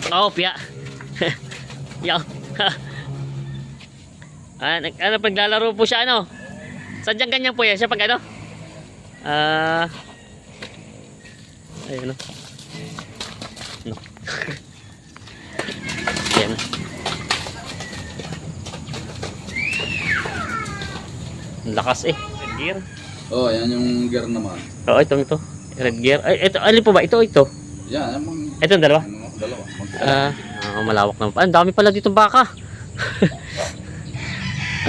Oh, piya. Yaw. Ano, paglalaro po siya, ano? Sadyang ganyan po yan siya pag ano? Ayun, no? No. Ayan. Ang lakas eh. Red gear. Oh, yan yung gear naman. Oo, ito. Red gear. Ay, ito, alin po ba? Ito. Yan, Ito yung dalawa? dalawa. Malawak naman. Ang dami pala dito baka.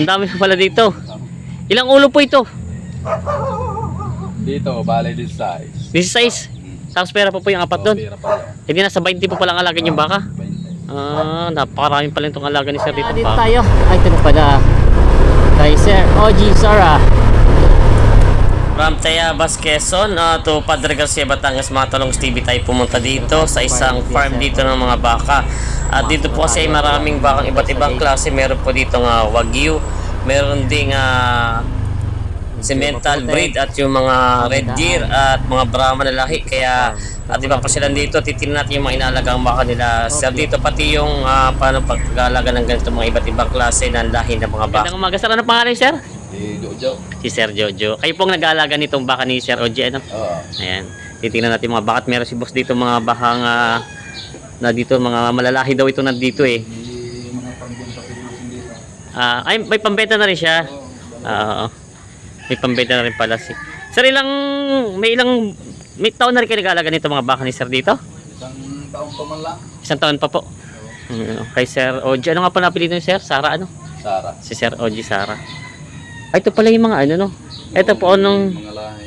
Ang dami pala dito. Ilang ulo po ito? Dito, bale this size. This size. Tapos pera po yung apat doon. Pera pa yan. Hindi nasa 20 po palang alaga yung baka. 20. Napakaraming pala itong alaga ni Sir dito. Dito tayo. Ay, ito na pala. Kay Sir OG Sara. From Tayabas, Quezon to Padre Garcia, Batangas, mga Talongs TV tayo pumunta dito sa isang farm dito ng mga baka. At dito po kasi maraming bakang iba't ibang klase. Meron po dito nga Wagyu, meron ding Simmental breed at yung mga Red Deer at mga Brahma na lahi. Kaya at iba pa sila dito, titignan natin yung mga inalagang baka nila Sir dito, pati yung paano pag-alaga ng ganito mga iba't ibang klase ng lahi ng mga baka. Magandang umaga, Sir. Ano pangalan, Sir? Si Jojo. Si Sir Jojo. Kayo pong nag-aalaga nitong baka ni Sir OG, ano? Oo. Ayan. Titingnan natin mga baka. At meron si boss dito mga bakang na dito, mga malalahi daw ito nandito eh. May mga pambenta ko dito. Ay, may pambenta na rin siya. Oo. May pambenta na rin pala si. Sir, may taon na rin kayo nag-aalaga nito mga baka ni Sir dito? Isang taon pa man lang. Isang taon pa po. Kay Sir OG. Ano nga pa napili nyo, Sir? Sara, ano? Sara. Si Sir OG Sara. Ay, ito pala yung mga ano, no? Ito po anong... Mga lahi.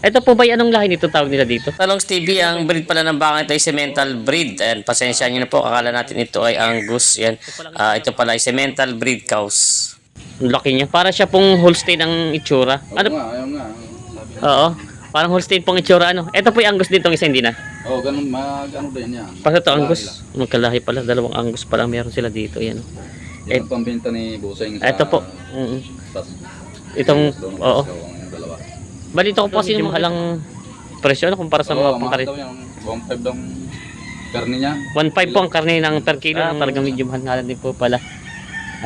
Ito po ba yung anong lahi nito tawag nila dito? Talongs TV, ang breed pala ng baka ito ay Simmental breed. And pasensya nyo na po, akala natin ito ay Angus. Yan. Ito pala ay Simmental breed cows. Ang laki niya. Para siya pong Holstein ang itsura. Ano? Ayaw nga. Sabi Oo. Parang Holstein pong itsura, ano? Ito po yung Angus dito, isa hindi na. Oo, ganun, ano din yan. Para ito Angus. Magkalahi pala. Dalawang Angus pala meron sila dito. Yan. Yan ang pambenta ni Buseng sa... Ito po. Itong, oo. Dalawa. Balito ko po kasi yung mahalang presyo ano, kumpara sa mga pangkarit. Oo, yung 1.5 daw karne niya. 1.5 po ang karne ng per kilo. Talagang medyo mahal nga din po pala.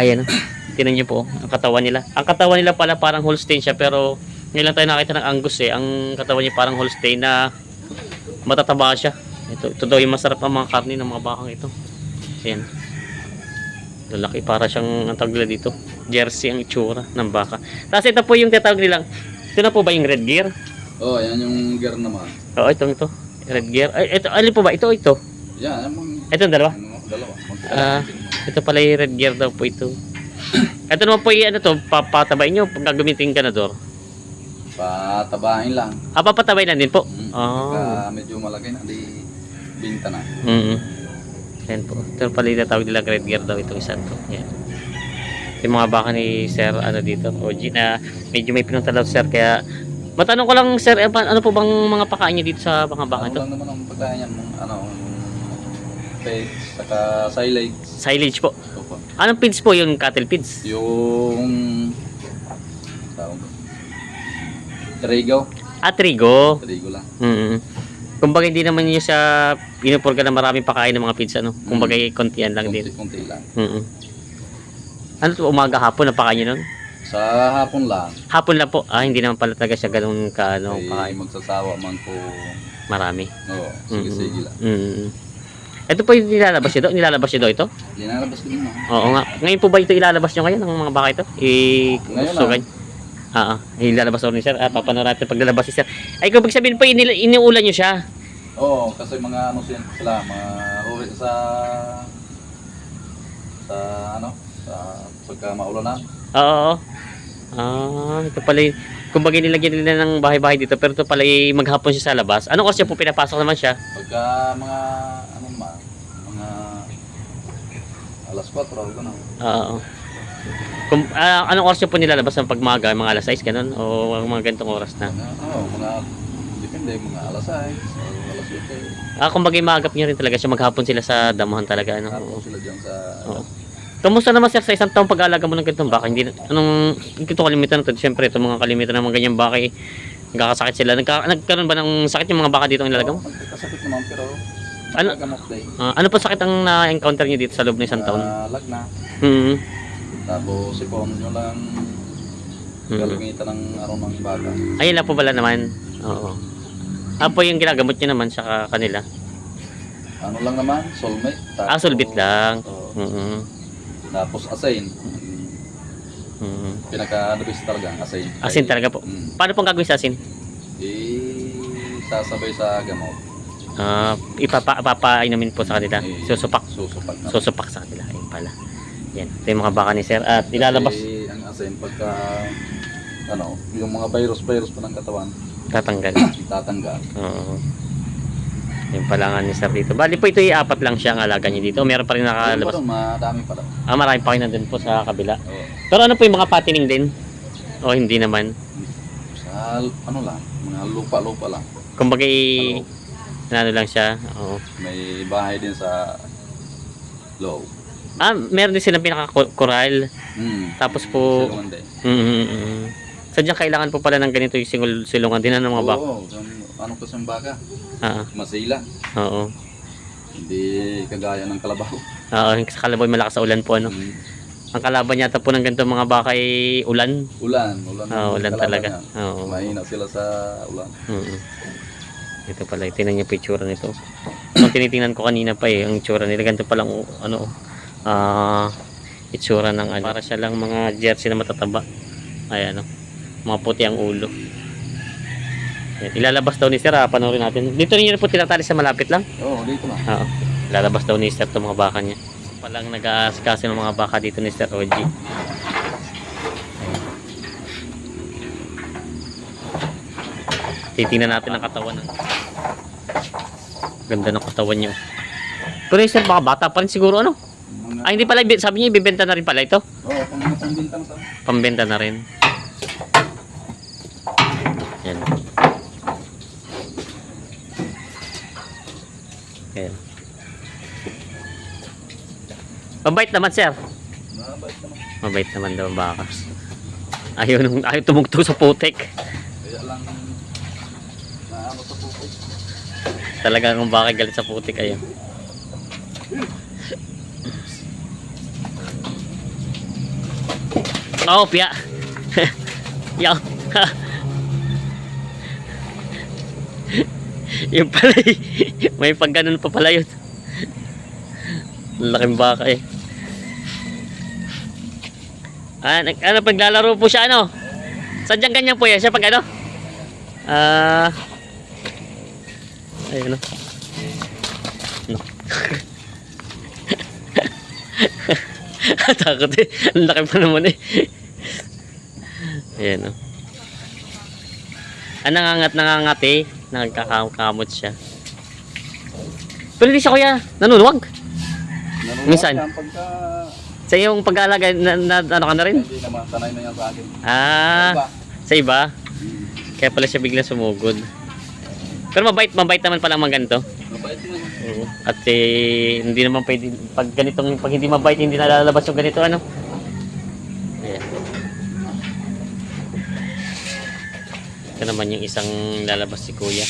Ayan. Tinan niyo po ang katawan nila. Ang katawan nila pala parang Holstein siya, pero ngayon lang tayo nakita ng Angus eh. Ang katawan niya parang Holstein na matataba siya. Ito daw yung masarap ang mga karne ng mga bakang ito. Ayan. Lalaki, para siyang ang tawag nila dito. Jersey ang itsura ng baka. Tapos ito po yung tatawag nilang. Ito na po ba yung Red Gear? Oo, yan yung gear naman. Oo, ito. Red Gear. Ay, ito, alin po ba? Ito. Yan, Ito yung dalawa? Dalawa. Ito pala yung Red Gear daw po ito. Ito naman po yung ano to, papatabain nyo pag gagamitin ka na door. Patabahin lang. Papatabain lang din po. Pagka medyo malaki na, di binta na. Yan po. Ito pala yung tatawag nila Red Gear daw itong isa to. Yan. Yung mga baka ni Sir ano dito, OG na medyo may pinunta daw Sir, kaya matanong ko lang Sir, ano po bang mga pakain niyo dito sa mga baka ito? Ano lang naman ang pagkain yan, feeds, saka silage. Silage po. Opo. Anong feeds po yung cattle feeds? Yung trigo. Trigo. Trigo lang. Kumbaga hindi naman niyo sa pinupurga na maraming pakain ng mga feeds ano. Kumbaga kontian lang din. Kunti lang. Ano to, umaga hapon na pakain niyo nun? Sa hapon lang. Hapon lang po. Hindi naman pala talaga siya ganun ka ano, Ay pakain. magsasawa man po. Marami. Oo, sige lang. Ito po yung nilalabas nyo do? Nilalabas nyo do ito? Linalabas ko din mo. Oo nga. Ngayon po ba ito ilalabas nyo ngayon ng mga baka ito? Ngayon lang. Ilalabas ako ni Sir. Papanood natin paglalabas si Sir. Ay, kung sabihin po, iniulan nyo siya. Oo, kasi mga ano sila, mga uri sa pagka maulanan. Oo. Ito pala yung, kumbaga nilagyan nila ng bahay-bahay dito, pero ito pala yung maghapon siya sa labas. Anong oras siya po pinapasok naman siya? Pagka mga mga alas 4 o gano'n. Oo. Anong oras siya po nilalabas ng pagmaga? Mga alas 6 ganun? O mga ganitong oras na? Depende, mga alas 6 o alas 8. Kumbaga maagap niya rin talaga siya, maghapon sila sa damuhan talaga. Ano? Hapon sila dyan sa... Kamusta naman Sir sa isang taong pag-aalaga mo ng ganitong baka? Hindi kalimitan na to? Siyempre ito mga kalimitan ng mga ganyang baka nagkakasakit sila. Nagkaroon ba ng sakit yung mga baka dito ang ilalaga mo? Nagkakasakit naman pero Ano? Nagagamot day. Ano po sakit ang na-encounter niyo dito sa loob ng isang taon? Lagna. Hmm. Tapos sipon nyo lang. Galugitan ng araw ng baga. Ayun lang po pala naman. Oo. Po yung ginagamot niyo naman sa kanila. Ano lang naman, soulmate. Tapos, Sulbit lang. oo. Tapos asin. Pinaka-the-best talaga, asin. Asin talaga po. Paano pong gagawin sa asin? Sasabay sa gamot. Ipapainumin po sa kanila. Susupak. Susupak na. Susupak sa kanila. Ayun pala. Yan. Ito yung mga baka ni sir. At ilalabas. Kasi ang asin pagka yung mga virus pa ng katawan Tatanggal. tatanggal. Oo. Yung pala nga ni sir dito. Bali po ito apat lang siya ang alaga niya dito. Meron pa rin nakalabas. Madami pa daw. Marami pa kayo nandun po sa kabila. Oo. Pero ano po yung mga patining din? O hindi naman? Sa lang, mga lupa lang. Kumbaga Ano, ano lang siya. Oo. may bahay din sa loob. Meron din silang pinaka-coral. Tapos po Silungan din. Sadyang kailangan po pala ng ganito yung silungan din ng mga baka. Oo, ano kasi yung baka? Masila. Oo. Hindi kagaya ng kalabaw. Oo, sa kalabaw malakas sa ulan po ano. Ang kalaban yata po ng ganito mga baka ay ulan. Ulan Ulan kalaban talaga. yan. Oo. Mahina sila sa ulan. Ito pala, tingnan niyo po yung itsura nito. Kung tinitingnan ko kanina pa ang itsura nila ganito palang itsura ng para siya lang mga jersey na matataba. Ayan mga puti ang ulo. Ayan, ilalabas daw ni sir, panoorin natin. Dito niyo po tinatali sa malapit lang. Oo, dito lang. Oo. Ilalabas daw ni sir itong mga baka niya. Palang nag-aasikasi ng mga baka dito ni Sir OG. Titingnan natin ang katawan ng ganda ng katawan niya. Pero sir, baka bata pa rin siguro hindi pala, sabi niya ibibenta na rin pala ito. Oo, pambintang sa. Pambenta na rin. Yan. Ayan. Mabait naman sir. Mabait naman daw ang baka. Ayaw tumugtog sa putik. Kaya lang naano sa putik. Talagang ang baka galit sa putik ayun. Pia. Yaw. Yung pala may pag ganun pa pala yun. Laking baka paglalaro po siya sadyang ganyan po yan siya pag ayun takot ang laki pa naman ayan nangangat nagkakamot siya pero hindi siya kuya nanunuwag minsan Pagka sa yung pag-aalaga ano ka na rin? hindi naman sanay na yan sa akin. Sa iba? Kaya pala siya bigla sumugod. Pero mabait naman pala mga ganito. Mabait naman. Oo. At hindi naman pwede pag hindi mabait hindi nalalabas yung ganito Ayan. Ito naman yung isang lalabas si kuya.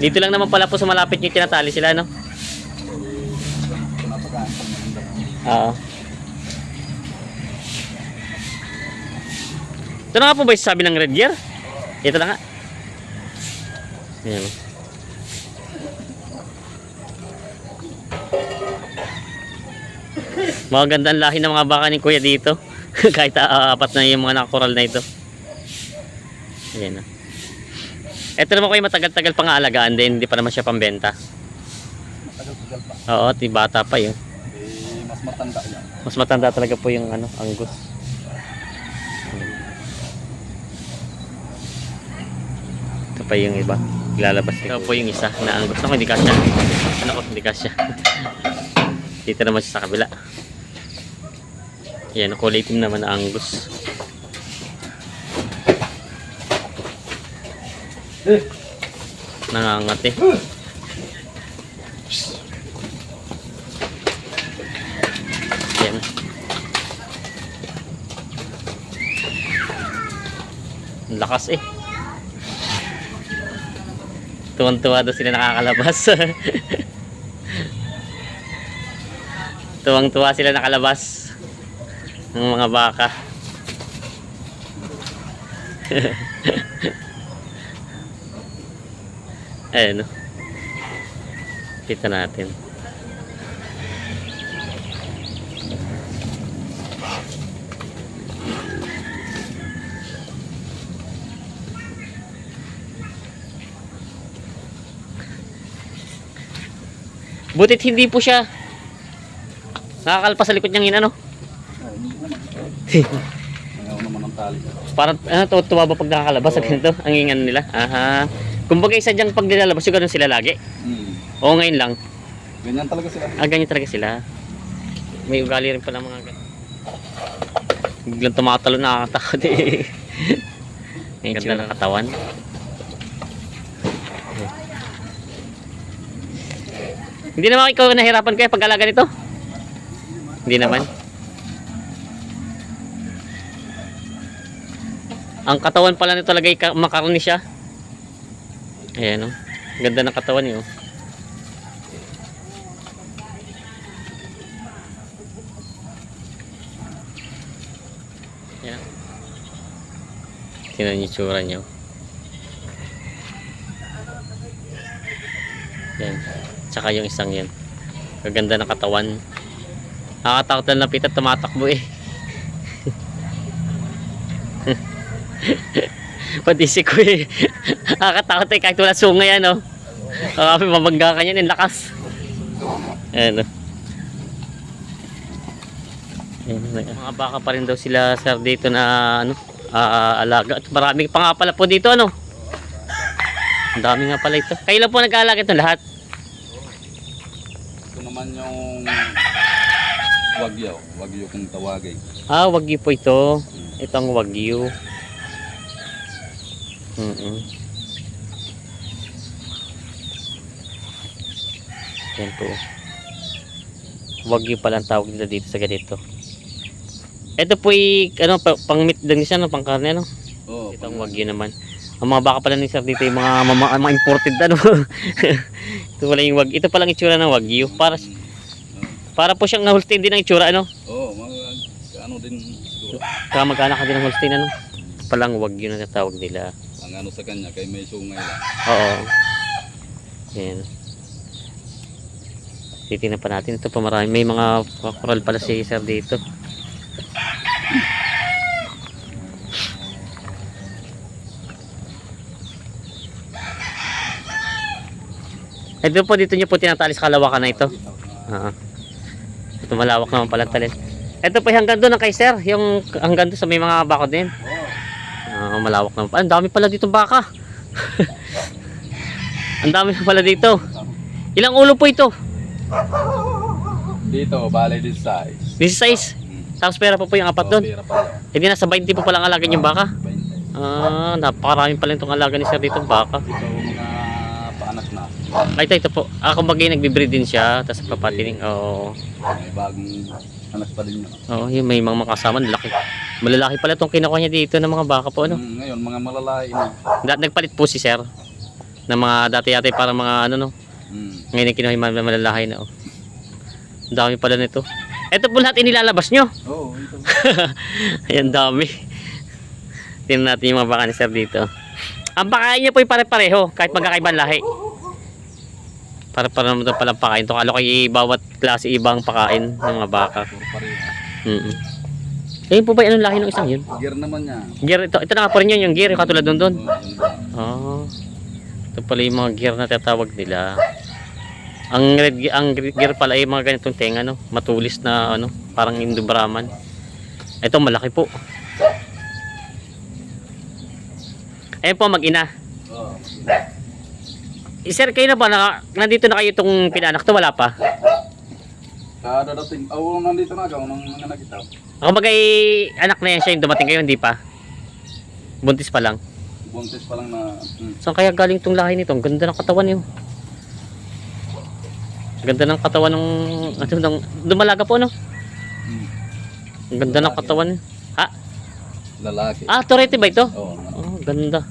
Dito lang naman pala po sa malapit nyo tinatali sila Oo. Ito na nga po ba yung sabi ng red gear? Ito na nga. Ayan. Magandang lahi ng mga baka ni kuya dito. Kahit apat na yung mga nakakoral na ito. Ayan na. Ito naman kayo matagal-tagal pang aalagaan din. Hindi pa naman siya pambenta. Matagal-tagal pa. Oo, bata pa yun. Mas matanda yan. Mas matanda talaga po yung Angus. Ito pa yung iba. Ilalabas. Ito po yung isa na Angus. Ako hindi kasya. Hindi kasya. Dito naman siya sa kabila. Yan, kulay itim naman na Angus. Nangangat Yan. Ang lakas Tuwang-tuwa daw sila nakakalabas. Tuwang-tuwa sila nakalabas ng mga baka. Ayan, no? Kita natin. Butit hindi po siya nakakalpas sa likod niyang ina, no? Ngayon naman ang tali. Parang tuwa ba pag nakakalabas sa ganito? Ang ingan nila. Aha. Kumbaga isa diyang pag nilalabas yung ganun sila lagi. Oo, ngayon lang. Ganyan talaga sila. Ganyan talaga sila. May ugali rin pala mga ganun. Biglang tumatalo, nakakatakot eh. Ang ganda ng katawan. Hindi naman ikaw nahirapan kaya pag-alaga nito? Hindi naman. Ang katawan pala nito talaga makaroni siya. Ayan, oh. Ganda ng katawan niyo. Ayan. Tingnan niyo yung tsura niyo. Ayan. Tsaka yung isang yan. Kaganda ng katawan. Nakakatakot na lapit at tumatakbo eh. Pati si Kuya. Nakakatakot eh kahit wala sungay ano. Kami mabangga ka niyan, yung lakas. Ayan o. Mga baka pa rin daw sila sir dito na ano, alaga. At marami pa nga pala po dito ano. Ang dami nga pala ito. Kayo lang po nag-aalaga ito lahat? Ito naman yung wagyu. Wagyu kung tawagin. Wagyu po ito. Ito ang wagyu. Yan po. Wagyu pala ang tawag nila dito sa ganito. Ito po ano, pang meat din siya, no? Pang karne, no? Oo. Ito ang wagyu naman. Ang mga baka pala ni sir dito yung mga imported ano. Ito pala yung wagyu. Ito pala ang itsura ng wagyu. Para po siyang Holstein din ang itsura, ano? Oo, ano din siguro. Kamag-anak ka din ng Holstein, ano? Ito pala ang wagyu na natawag nila. Ang ano sa kanya, kay may sungay lang. Oo. Ayan. Titingnan pa natin. Ito pa marami. May mga coral pala si sir dito. Ito po, dito nyo po tinatali sa kalawakan na ito. Ito malawak naman pala talent. Ito po hanggang doon ang kay sir. Yung hanggang doon sa may mga bako din. Malawak naman pala. Ang dami pala dito baka. Ang dami pala dito. Ilang ulo po ito? Dito, bale this size. This size? Tapos pera po yung apat doon. Pera pala. Hindi nasa 20 po palang alaga yung baka. 20. Napakarami pala itong alaga ni sir dito baka. Ito mga paanak na. Ito po. Bagay nagbe-breed din siya. Tapos papatining. Oo. May bagong anak pa din yun. Oo, yung may mga kasama. Laki. Malalaki pala itong kinuha niya dito ng mga baka po. Ano? Ngayon, mga malalaki na. Nagpalit po si sir. Na mga dati-dati parang mga ano no. Ngayon yung kinuha yung mga malalaki na. Oh. Ang dami pala nito. Ito po lahat inilalabas nyo. Oo, ito. Ayan, dami. Tingnan natin yung mga baka ni sir dito. Ang pakain niya po yung pare-pareho. Kahit magkakaibang lahi. Para naman ito palang pakain. Ito kalo kay bawat klase ibang pakain ng mga baka. Puro pareha. Ayun po ba anong lahi ng isang yun? Gear naman niya. Gear ito. Ito na nga po rin yun. Yung gear. Yung katulad doon. Oo, Ito pala yung mga gear na tatawag nila. Ang gear pala ay mga ganitong tenga, no? Matulis na ano, parang Indo-Brahman. Ito malaki po. Ayun po mag-ina. Oo. Sir, kayo na ba nandito na kayo itong pinanak to? Wala pa? Dadating. Nandito na ako nung mga nakita. Ako bagay anak na yan siya yung dumating kayo, hindi pa? Buntis pa lang. Buntis pa lang na. Saan kaya galing itong lahi nito? Ang ganda ng katawan niyo. Ganda ng katawan ng dumalaga po, no? Ang ganda ng katawan. Lalaki. Torete ba ito? Oo. Ganda.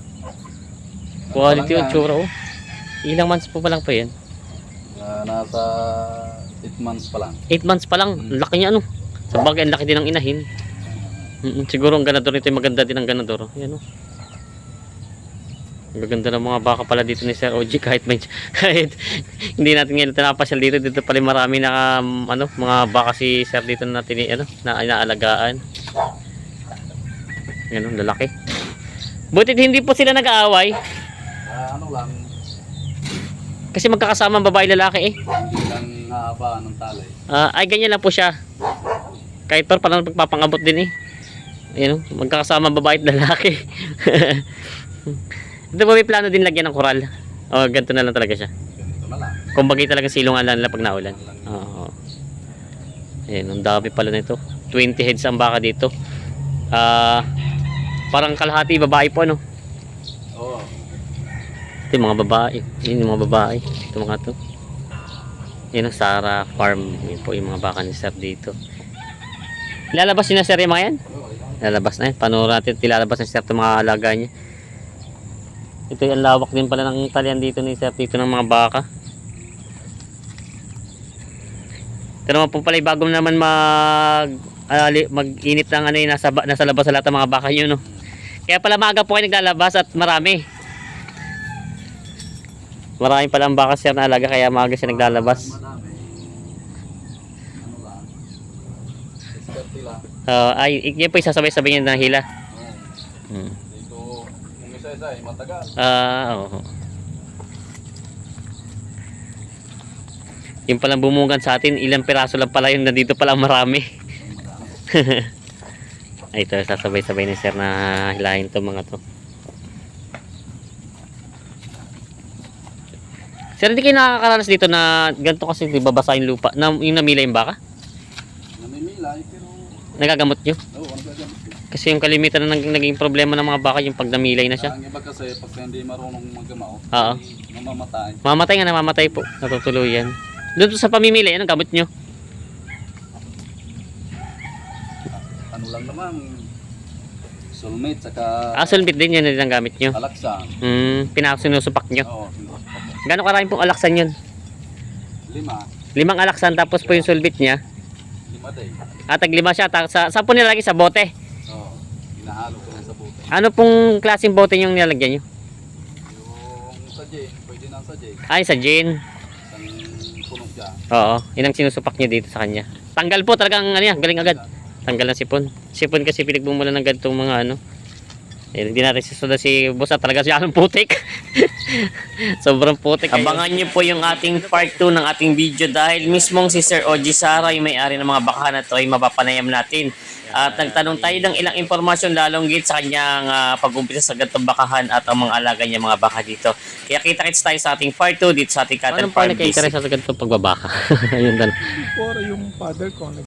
Quality yung tsura, oh. Ilang months po pa lang po yan? Nasa 8 months pa lang. 8 months pa lang. Ang laki niya ano. Sa bagay, ang laki din ng inahin. Siguro ang ganador nito, maganda din ang ganador. Yan o. Maganda ng mga baka pala dito ni Sir OG kahit hindi natin ngayon napasyal dito pala marami na mga baka si Sir dito na natin na inaalagaan. Ganun, lalaki. Butit hindi po sila nag-aaway Ano lang, kasi magkakasama ang babae lalaki eh. hindi lang haba ng talay. Ay ganyan lang po siya. Kahit parang pagpapangabot din eh. Ayun, magkakasama ang babae at lalaki. Ito ba may plano din lagyan ng koral? O ganito na lang talaga siya. Ganito na lang. Kung bagay talaga silungan lang nila pag naulan. Oo. Ayun, ang dami pala nito. 20 heads ang baka dito. Parang kalahati babae po ano. Oo. Ito yung mga babae. Yun yung mga babae. Ito mga to. Yan ang Sara Farm. Yun po yung mga baka ni Sir dito. Ilalabas yun na Sir yung mga yan? Ilalabas na yan. Panoorin natin. Ilalabas na Sir itong mga alaga niya. Ito yung lawak din pala ng talian dito ni Sir dito ng mga baka. Ito naman po pala bago naman mag-init ng ano yung nasa labas sa lahat ng mga baka nyo no. Kaya pala maaga po kayo naglalabas at marami. Marami pala ang baka Sir na alaga kaya maaga siya naglalabas. Madami. Ano lang. Diskarte lang. Ay, yan po isasabay-sabay niya ng hila. Oo. Dito, kung isa-isa ay matagal. Oo. Yung palang bumungan sa atin, ilang piraso lang pala yun, nandito palang marami. Ay, ito, sasabay-sabay ni Sir na hilahin to mga to. Sir, hindi kayo nakakaranas dito na ganito kasi di babasa yung lupa, na, yung namila yung baka? Namimilay, pero Nagagamot nyo? oo, ano gagamit ko? Kasi yung kalimitan na naging problema ng mga baka yung pag namilay na siya. Ang iba kasi, pag hindi marunong magamaw, Oo. mamamatay. Mamatay nga, namamatay po. Natutuluyan. Doon sa pamimili, anong gamot nyo? Ano lang naman, soulmate, saka Sulbit din yan ang gamit nyo. alaksan. Pinakasinusupak nyo. Oo, Gano'ng karami pong alaksan yun? 5 alaksan tapos po yung sulbit niya. day. Tag-5 siya. Saan po nilalagay? Sa bote? Oo, hinahalo ko lang sa buto. Ano pong klaseng bote yung nilalagyan nyo? Yung sa Jane, pwede na sa Jane. Ay, sa gin. Isang puno siya. Oo. Yun ang sinusupak nyo dito sa kanya. Tanggal po talagang ano yan. Galing agad. Tanggal ng sipon. Sipon kasi pinagbumulan ng ganitong mga ano. Eh, hindi natin susunod si Boss talaga siya anong putik. Sobrang putik. Abangan nyo po yung ating part 2 ng ating video dahil mismong si Sir OG Sara yung may-ari ng mga bakahan na to ay mapapanayam natin. At nagtanong tayo ng ilang impormasyon lalong git sa kanyang pag-umpisa sa ganitong bakahan at ang mga alaga niya mga baka dito. Kaya kita-kits tayo sa ating part 2 dito sa ating Cattle Farm. Anong pa nagka-interest sa ganitong pagbabaka? Ayun, Or yung father ko,